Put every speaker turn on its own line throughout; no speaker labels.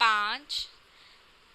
5۔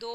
2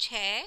6۔